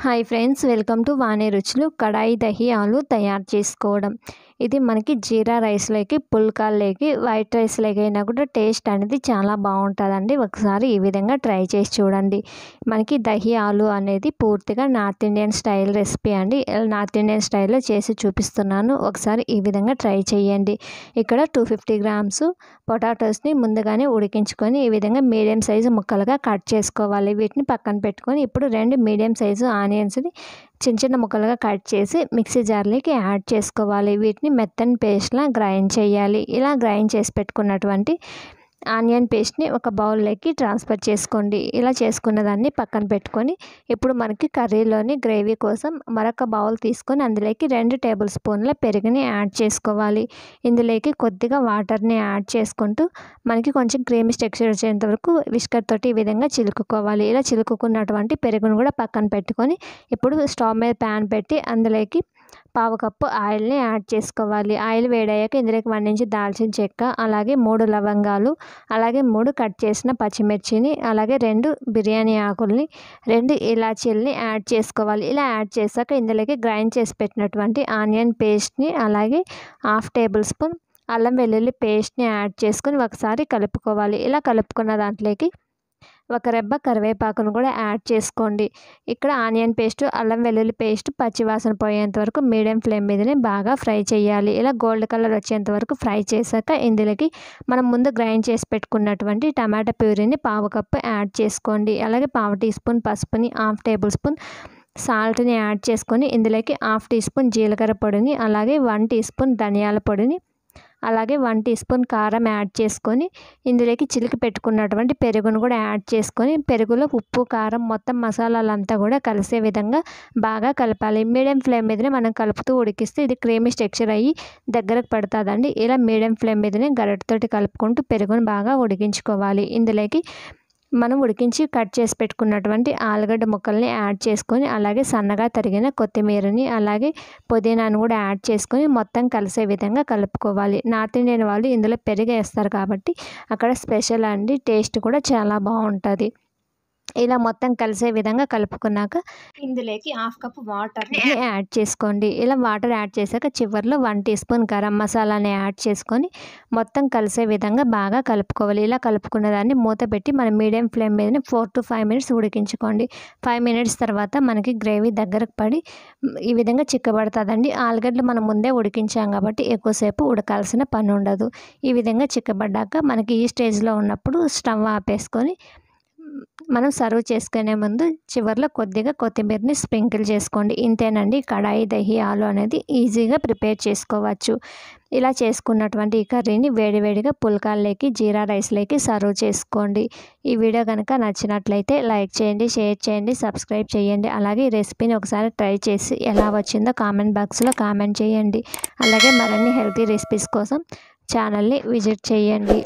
Hi friends, welcome to వాణి రుచులు. కడాయి దహి ఆలు తయారు చేసుకోవడం. ఇది మనకి జీరా రైస్లోకి, పుల్కాల్లోకి, వైట్ రైస్లోకి అయినా కూడా టేస్ట్ అనేది చాలా బాగుంటుందండి. ఒకసారి ఈ విధంగా ట్రై చేసి చూడండి. మనకి దహి ఆలు అనేది పూర్తిగా నార్త్ ఇండియన్ స్టైల్ రెసిపీ అండి. నార్త్ ఇండియన్ స్టైల్లో చేసి చూపిస్తున్నాను. ఒకసారి ఈ విధంగా ట్రై చేయండి. ఇక్కడ 250 గ్రామ్స్ పొటాటోస్ని ముందుగానే ఉడికించుకొని ఈ విధంగా మీడియం సైజు ముక్కలుగా కట్ చేసుకోవాలి. వీటిని పక్కన పెట్టుకొని ఇప్పుడు 2 మీడియం సైజు ఆనియన్స్ని చిన్న చిన్న ముక్కలుగా కట్ చేసి మిక్సీ జార్లోకి యాడ్ చేసుకోవాలి. వీటిని మెత్తని పేస్ట్లా గ్రైండ్ చేయాలి. ఇలా గ్రైండ్ చేసి పెట్టుకున్నటువంటి ఆనియన్ పేస్ట్ని ఒక బౌల్లోకి ట్రాన్స్ఫర్ చేసుకోండి. ఇలా చేసుకున్న దాన్ని పక్కన పెట్టుకొని ఇప్పుడు మనకి కర్రీలోని గ్రేవీ కోసం మరొక బౌల్ తీసుకొని అందులోకి 2 టేబుల్ స్పూన్ల పెరుగుని యాడ్ చేసుకోవాలి. ఇందులోకి కొద్దిగా వాటర్ని యాడ్ చేసుకుంటూ మనకి కొంచెం క్రీమీ టెక్స్చర్ వచ్చేంత వరకు విస్కర్ తోటి ఈ విధంగా చిలుకుకోవాలి. ఇలా చిలుకుకున్నటువంటి పెరుగును కూడా పక్కన పెట్టుకొని ఇప్పుడు స్టవ్ మీద ప్యాన్ పెట్టి అందులోకి పావు కప్పు ఆయిల్ని యాడ్ చేసుకోవాలి. ఆయిల్ వేడయ్యాక ఇందులోకి 1 ఇంచు దాల్చిన చెక్క, అలాగే 3 లవంగాలు, అలాగే 3 కట్ చేసిన పచ్చిమిర్చిని, అలాగే 2 బిర్యానీ ఆకుల్ని, 2 ఇలాచీల్ని యాడ్ చేసుకోవాలి. ఇలా యాడ్ చేశాక ఇందులోకి గ్రైండ్ చేసి పెట్టినటువంటి ఆనియన్ పేస్ట్ని, అలాగే 1/2 టేబుల్ స్పూన్ అల్లం వెల్లుల్లి పేస్ట్ని యాడ్ చేసుకొని ఒకసారి కలుపుకోవాలి. ఇలా కలుపుకున్న దాంట్లోకి ఒక రెబ్బ కరివేపాకును కూడా యాడ్ చేసుకోండి. ఇక్కడ ఆనియన్ పేస్ట్, అల్లం వెల్లుల్లి పేస్ట్ పచ్చివాసన పోయేంత వరకు మీడియం ఫ్లేమ్ మీదనే బాగా ఫ్రై చేయాలి. ఇలా గోల్డ్ కలర్ వచ్చేంత వరకు ఫ్రై చేశాక ఇందులోకి మనం ముందు గ్రైండ్ చేసి పెట్టుకున్నటువంటి టమాటా ప్యూరీని పావు కప్పు యాడ్ చేసుకోండి. అలాగే పావు టీ స్పూన్ పసుపుని, 1/2 టేబుల్ స్పూన్ సాల్ట్ని యాడ్ చేసుకొని ఇందులోకి 1/2 టీ స్పూన్ జీలకర్ర పొడిని, అలాగే 1 టీ స్పూన్ ధనియాల పొడిని, అలాగే 1 టీ స్పూన్ కారం యాడ్ చేసుకొని ఇందులోకి చిలికి పెట్టుకున్నటువంటి పెరుగును కూడా యాడ్ చేసుకొని పెరుగులో ఉప్పు, కారం మొత్తం మసాలాలంతా కూడా కలిసే విధంగా బాగా కలపాలి. మీడియం ఫ్లేమ్ మీదనే మనం కలుపుతూ ఉడికిస్తే ఇది క్రీమీ టెక్స్చర్ అయ్యి దగ్గరకు పడుతుందండి. ఇలా మీడియం ఫ్లేమ్ మీదనే గరిటెతోటి కలుపుకుంటూ పెరుగును బాగా ఉడికించుకోవాలి. ఇందులోకి మనం ఉడికించి కట్ చేసి పెట్టుకున్నటువంటి ఆలుగడ్డ ముక్కల్ని యాడ్ చేసుకొని, అలాగే సన్నగా తరిగిన కొత్తిమీరని, అలాగే పుదీనాను కూడా యాడ్ చేసుకొని మొత్తం కలిసే విధంగా కలుపుకోవాలి. నార్త్ ఇండియన్ వాళ్ళు ఇందులో పెరుగు వేస్తారు కాబట్టి అక్కడ స్పెషల్ అండి. టేస్ట్ కూడా చాలా బాగుంటుంది. ఇలా మొత్తం కలిసే విధంగా కలుపుకున్నాక ఇందులోకి 1/2 కప్పు వాటర్ని యాడ్ చేసుకోండి. ఇలా వాటర్ యాడ్ చేశాక చివరిలో 1 టీ స్పూన్ గరం మసాలాని యాడ్ చేసుకొని మొత్తం కలిసే విధంగా బాగా కలుపుకోవాలి. ఇలా కలుపుకున్న దాన్ని మూత పెట్టి మనం మీడియం ఫ్లేమ్ మీదనే 4 to 5 మినిట్స్ ఉడికించుకోండి. 5 మినిట్స్ తర్వాత మనకి గ్రేవీ దగ్గరకు పడి ఈ విధంగా చిక్కబడుతుందండి. ఆలుగడ్డలు మనం ముందే ఉడికించాం కాబట్టి ఎక్కువసేపు ఉడకాల్సిన పని ఉండదు. ఈ విధంగా చిక్కబడ్డాక మనకి ఈ స్టేజ్లో ఉన్నప్పుడు స్టవ్ ఆపేసుకొని మనం సర్వ్ చేసుకునే ముందు చివరిలో కొద్దిగా కొత్తిమీరని స్ప్రింకిల్ చేసుకోండి. ఇంతేనండి, కడాయి దహి ఆలు అనేది ఈజీగా ప్రిపేర్ చేసుకోవచ్చు. ఇలా చేసుకున్నటువంటి ఈ కర్రీని వేడివేడిగా పుల్కాల్లోకి, జీరా రైస్లోకి సర్వ్ చేసుకోండి. ఈ వీడియో కనుక నచ్చినట్లయితే లైక్ చేయండి, షేర్ చేయండి, సబ్స్క్రైబ్ చేయండి. అలాగే ఈ రెసిపీని ఒకసారి ట్రై చేసి ఎలా వచ్చిందో కామెంట్ బాక్స్లో కామెంట్ చేయండి. అలాగే మరిన్ని హెల్తీ రెసిపీస్ కోసం ఛానల్ని విజిట్ చేయండి.